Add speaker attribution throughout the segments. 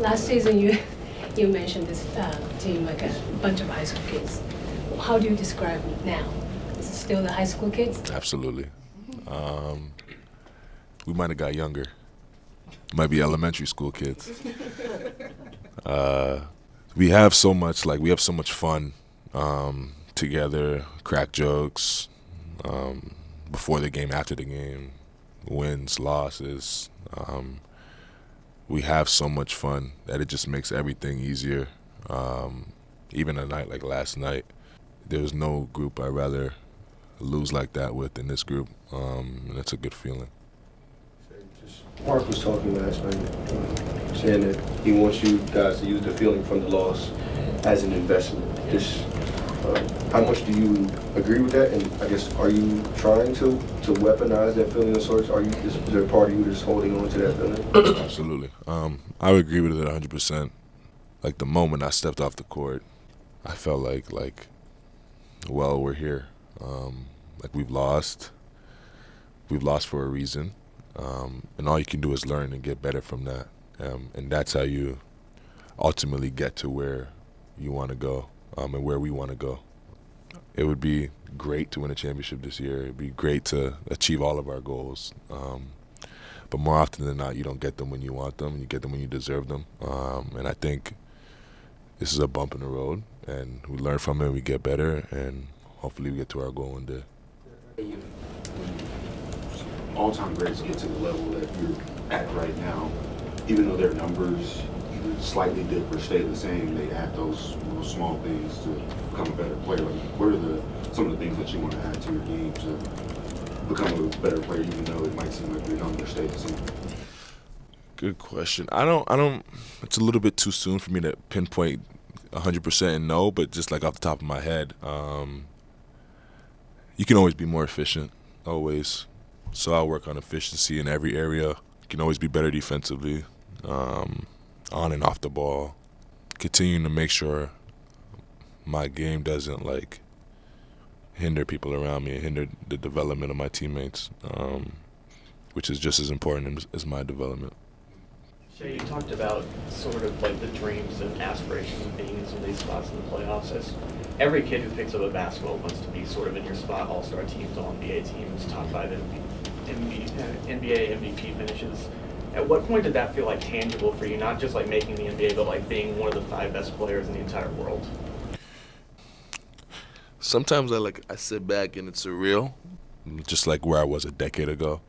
Speaker 1: Last season, you mentioned this team like a bunch of high school kids. How do you describe it now? Is it still the high school kids?
Speaker 2: Absolutely. We might have got younger. Might be elementary school kids. We have so much fun together, crack jokes before the game, after the game, wins, losses. We have so much fun that it just makes everything easier. Even a night like last night, there's no group I'd rather lose like that with than this group, and it's a good feeling.
Speaker 3: Mark was talking last night, saying that he wants you guys to use the feeling from the loss as an investment. How much do you agree with that? And I guess, are you trying to weaponize that feeling of sorts? Is there a part of you that's holding on to that feeling?
Speaker 2: Absolutely. I would agree with it 100%. Like the moment I stepped off the court, I felt like, well, we're here. Like we've lost for a reason. And all you can do is learn and get better from that. And that's how you ultimately get to where you want to go and where we want to go. It would be great to win a championship this year. It would be great to achieve all of our goals. But more often than not, you don't get them when you want them. You get them when you deserve them. And I think this is a bump in the road. And we learn from it, we get better, and hopefully we get to our goal one day.
Speaker 4: All-time greats get to the level that you're at right now, even though their numbers either slightly dip or stay the same, they add those little small things to become a better player. Like, what are some of the things that you want to add to your game to become a better player, even though it might seem like your numbers stay the same?
Speaker 2: Good question. I don't. It's a little bit too soon for me to pinpoint 100% and know, but just like off the top of my head, you can always be more efficient, always. So I'll work on efficiency in every area. You can always be better defensively, on and off the ball. Continuing to make sure my game doesn't hinder people around me and hinder the development of my teammates, which is just as important as my development.
Speaker 5: Shay, you talked about sort of like the dreams and aspirations of being in some of these spots in the playoffs. As every kid who picks up a basketball wants to be sort of in your spot, all-star teams, all-NBA teams, top 5 NBA MVP finishes. At what point did that feel like tangible for you, not just like making the NBA, but like being one of the 5 best players in the entire world?
Speaker 2: Sometimes I sit back and it's surreal, just like where I was a decade ago.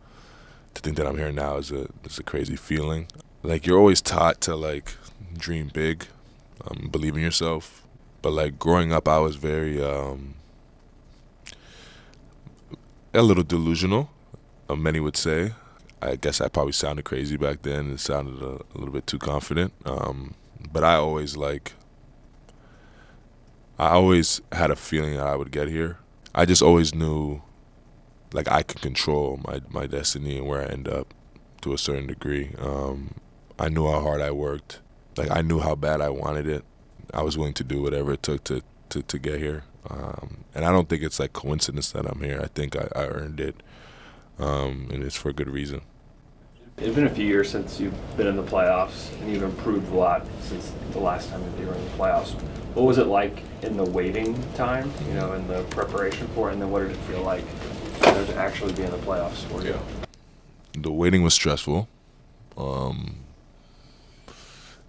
Speaker 2: To think that I'm here now is a crazy feeling. Like, you're always taught to dream big, believe in yourself. But growing up, I was very a little delusional. Many would say. I guess I probably sounded crazy back then. It sounded a little bit too confident. But I always had a feeling that I would get here. I just always knew I could control my destiny and where I end up to a certain degree. I knew how hard I worked. I knew how bad I wanted it. I was willing to do whatever it took to get here. And I don't think it's coincidence that I'm here. I think I earned it. And it's for a good reason.
Speaker 6: It's been a few years since you've been in the playoffs, and you've improved a lot since the last time you were in the playoffs. What was it like in the waiting time, in the preparation for it, and then what did it feel like to actually be in the playoffs for you?
Speaker 2: The waiting was stressful.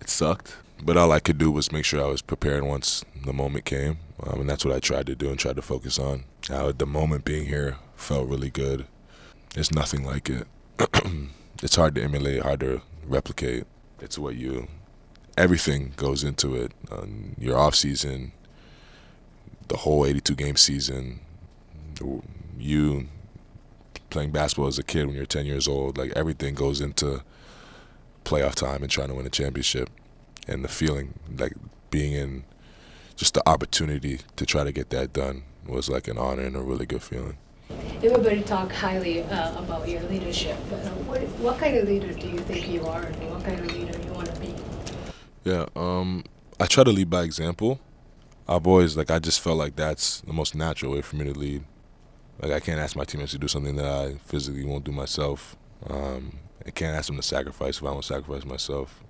Speaker 2: It sucked, but all I could do was make sure I was prepared once the moment came, and that's what I tried to do and tried to focus on. The moment being here felt really good. There's nothing like it. It's hard to emulate, hard to replicate. It's everything goes into it. Your off season, the whole 82-game season, you playing basketball as a kid when you're 10 years old, everything goes into playoff time and trying to win a championship. And the feeling, being in just the opportunity to try to get that done was an honor and a really good feeling.
Speaker 1: Everybody talk highly about your leadership. What kind of leader do you think you are, and what kind of leader you want to be?
Speaker 2: Yeah, I try to lead by example. I've always, I just felt that's the most natural way for me to lead. I can't ask my teammates to do something that I physically won't do myself. I can't ask them to sacrifice if I won't sacrifice myself.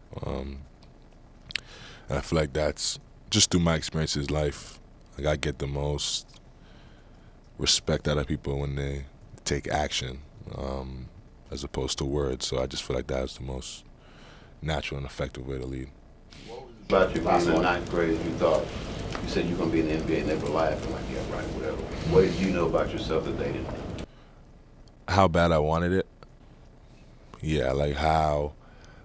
Speaker 2: And I feel like that's just through my experiences in life. Like I get the most respect out of people when they take action, as opposed to words. So I just feel like that's the most natural and effective way to lead.
Speaker 7: About you being in the ninth grade, you thought, you said you were going to be in the NBA and they were laughing like, yeah, right, whatever. What did you know about yourself that they didn't?
Speaker 2: How bad I wanted it. Yeah, like how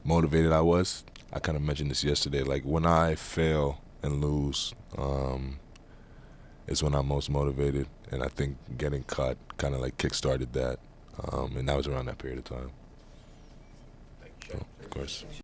Speaker 2: motivated I was. I kind of mentioned this yesterday. Like when I fail and lose is when I'm most motivated. And I think getting cut kind of like kick-started that. And that was around that period of time. So, of course.